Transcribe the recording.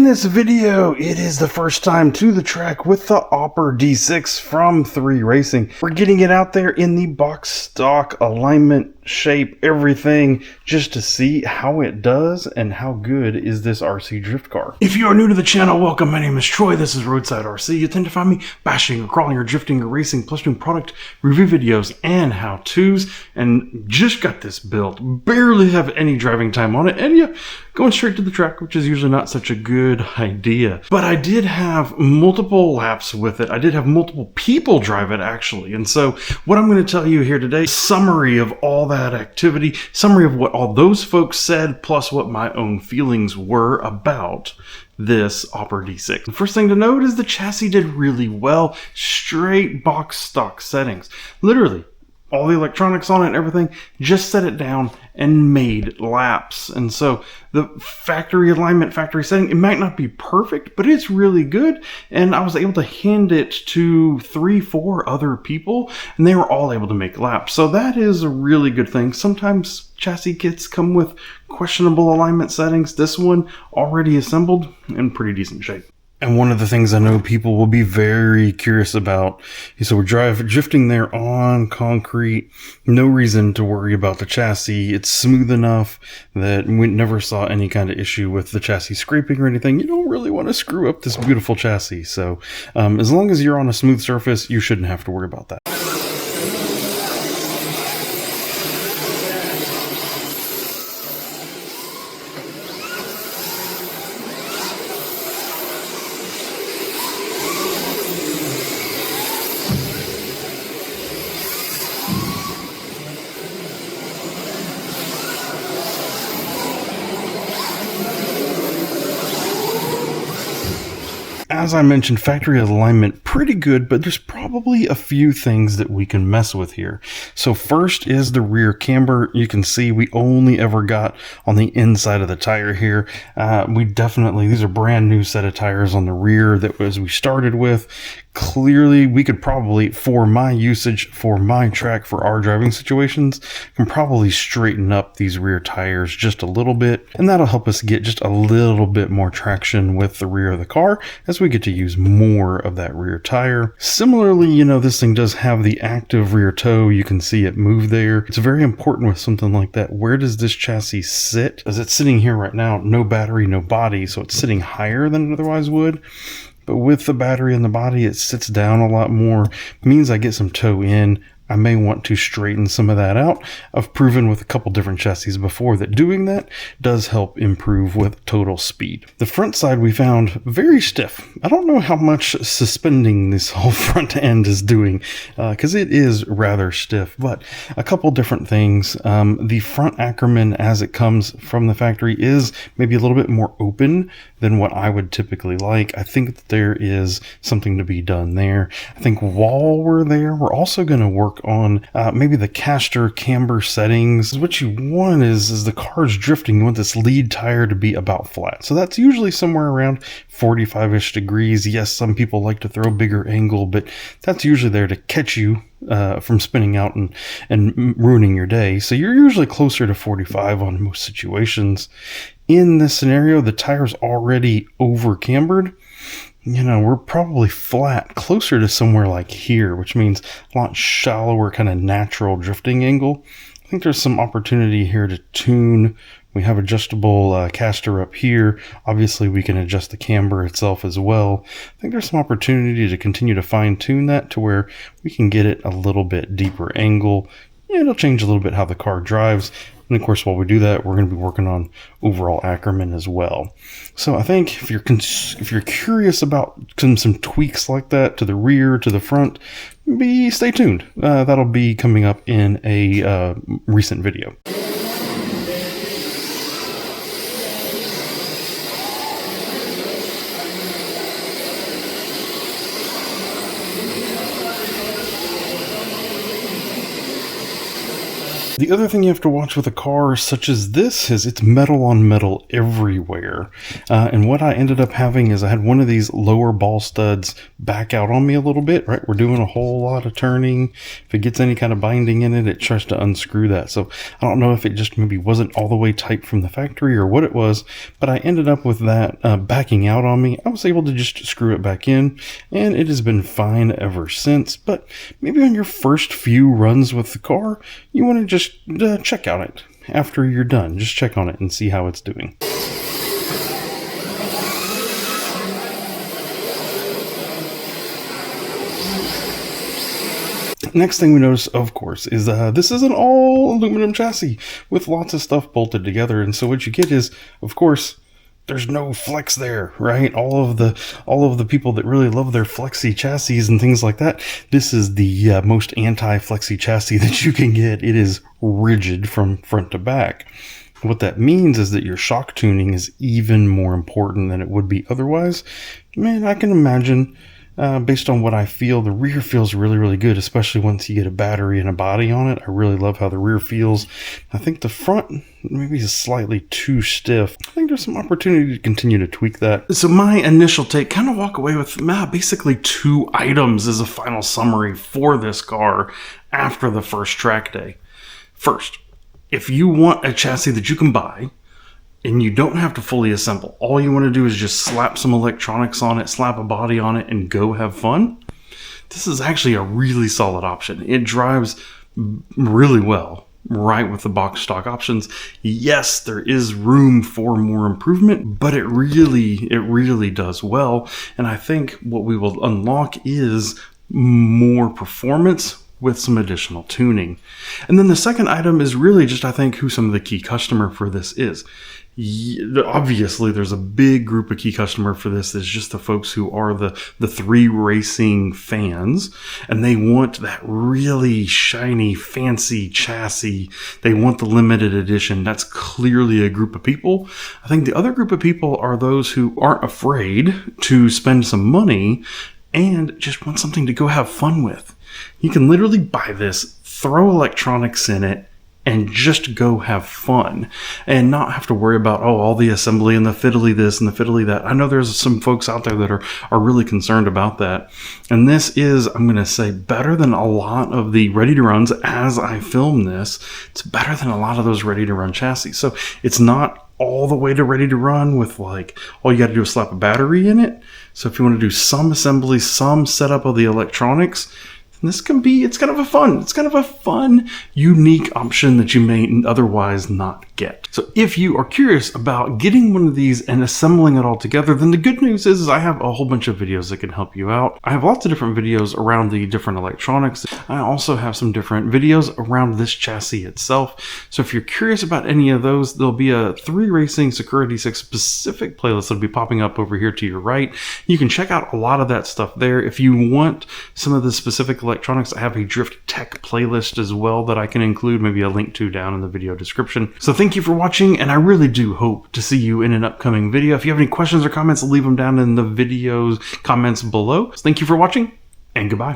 In this video, it is the first time to the track with the Auper D6 from 3 Racing. We're getting it out there in the box stock alignment, shape, everything, just to see how it does and how good is this RC drift car. If you are new to the channel, welcome. My name is Troy. This is Roadside RC. You tend to find me bashing or crawling or drifting or racing, plus doing product review videos and how-tos, and just got this built. Barely have any driving time on it, and yeah, going straight to the track, which is usually not such a good idea. But I did have multiple laps with it. I did have multiple people drive it, actually. And so what I'm going to tell you here today, summary of all that activity, summary of what all those folks said, plus what my own feelings were about this Auper D6. The first thing to note is the chassis did really well. Straight box stock settings. Literally, all the electronics on it and everything, just set it down and made laps. And so the factory alignment, factory setting, it might not be perfect, but it's really good. And I was able to hand it to 3-4 other people, and they were all able to make laps. So that is a really good thing. Sometimes chassis kits come with questionable alignment settings. This one already assembled in pretty decent shape. And one of the things I know people will be very curious about is, so we're drifting there on concrete, no reason to worry about the chassis. It's smooth enough that we never saw any kind of issue with the chassis scraping or anything. You don't really want to screw up this beautiful chassis. So as long as you're on a smooth surface, you shouldn't have to worry about that. As I mentioned, factory alignment, pretty good, but there's probably a few things that we can mess with here. So first is the rear camber. You can see we only ever got on the inside of the tire here. These are brand new set of tires on the rear that was we started with. Clearly, we could probably, for my usage, for my track, for our driving situations, can probably straighten up these rear tires just a little bit, and that'll help us get just a little bit more traction with the rear of the car as we get to use more of that rear tire. Similarly, you know, this thing does have the active rear toe. You can see it move there. It's very important with something like that. Where does this chassis sit? As it's sitting here right now, no battery, no body, so it's sitting higher than it otherwise would. But with the battery and the body, it sits down a lot more. It means I get some toe in. I may want to straighten some of that out. I've proven with a couple different chassis before that doing that does help improve with total speed. The front side we found very stiff. I don't know how much suspending this whole front end is doing because it is rather stiff, but a couple different things. The front Ackerman as it comes from the factory is maybe a little bit more open than what I would typically like. I think that there is something to be done there. I think while we're there, we're also going to work on maybe the caster camber settings. What you want is the car's drifting, you want this lead tire to be about flat. So that's usually somewhere around 45-ish degrees. Yes, some people like to throw bigger angle, but that's usually there to catch you from spinning out and ruining your day. So you're usually closer to 45 on most situations. In this scenario, the tire's already over cambered. You know, we're probably flat, closer to somewhere like here, which means a lot shallower kind of natural drifting angle. I think there's some opportunity here to tune. We have adjustable caster up here. Obviously, we can adjust the camber itself as well. I think there's some opportunity to continue to fine tune that to where we can get it a little bit deeper angle. Yeah, it'll change a little bit how the car drives. And of course, while we do that, we're going to be working on overall Ackerman as well. So I think if you're curious about some tweaks like that to the rear, to the front, stay tuned. That'll be coming up in a recent video. The other thing you have to watch with a car such as this is it's metal on metal everywhere. And what I ended up having is I had one of these lower ball studs back out on me a little bit, right? We're doing a whole lot of turning. If it gets any kind of binding in it, it tries to unscrew that. So I don't know if it just maybe wasn't all the way tight from the factory or what it was, but I ended up with that backing out on me. I was able to just screw it back in, and it has been fine ever since. But maybe on your first few runs with the car, you want to just check out it after you're done. Just check on it and see how it's doing. Next thing we notice, of course, is this is an all aluminum chassis with lots of stuff bolted together. And so what you get is, of course, there's no flex there, right? All of the people that really love their Flexy chassis and things like that, this is the most anti-Flexy chassis that you can get. It is rigid from front to back. What that means is that your shock tuning is even more important than it would be otherwise. Man, I can imagine, based on what I feel, the rear feels really, really good, especially once you get a battery and a body on it. I really love how the rear feels. I think the front maybe is slightly too stiff. I think there's some opportunity to continue to tweak that. So my initial take, kind of walk away with basically 2 items as a final summary for this car after the first track day. First, if you want a chassis that you can buy, and you don't have to fully assemble, all you want to do is just slap some electronics on it, slap a body on it, and go have fun, this is actually a really solid option. It drives really well right with the box stock options. Yes, there is room for more improvement, but it really does well. And I think what we will unlock is more performance with some additional tuning. And then the second item is really just, I think, who some of the key customer for this is. Obviously, there's a big group of key customer for this. There's just the folks who are the 3 racing fans, and they want that really shiny, fancy chassis. They want the limited edition. That's clearly a group of people. I think the other group of people are those who aren't afraid to spend some money and just want something to go have fun with. You can literally buy this, throw electronics in it, and just go have fun and not have to worry about, all the assembly and the fiddly this and the fiddly that. I know there's some folks out there that are really concerned about that. And this is, I'm going to say, better than a lot of the ready-to-runs as I film this. It's better than a lot of those ready-to-run chassis. So it's not all the way to ready to run with like, all you got to do is slap a battery in it. So if you want to do some assembly, some setup of the electronics, this can be, it's kind of a fun, unique option that you may otherwise not get. So if you are curious about getting one of these and assembling it all together, then the good news is I have a whole bunch of videos that can help you out. I have lots of different videos around the different electronics. I also have some different videos around this chassis itself. So if you're curious about any of those, there'll be a 3 Racing Sakura D6 specific playlist that'll be popping up over here to your right. You can check out a lot of that stuff there. If you want some of the specific electronics, I have a Drift Tech playlist as well that I can include, maybe a link to down in the video description. So thank you for watching, and I really do hope to see you in an upcoming video. If you have any questions or comments, leave them down in the video's comments below. So thank you for watching, and goodbye.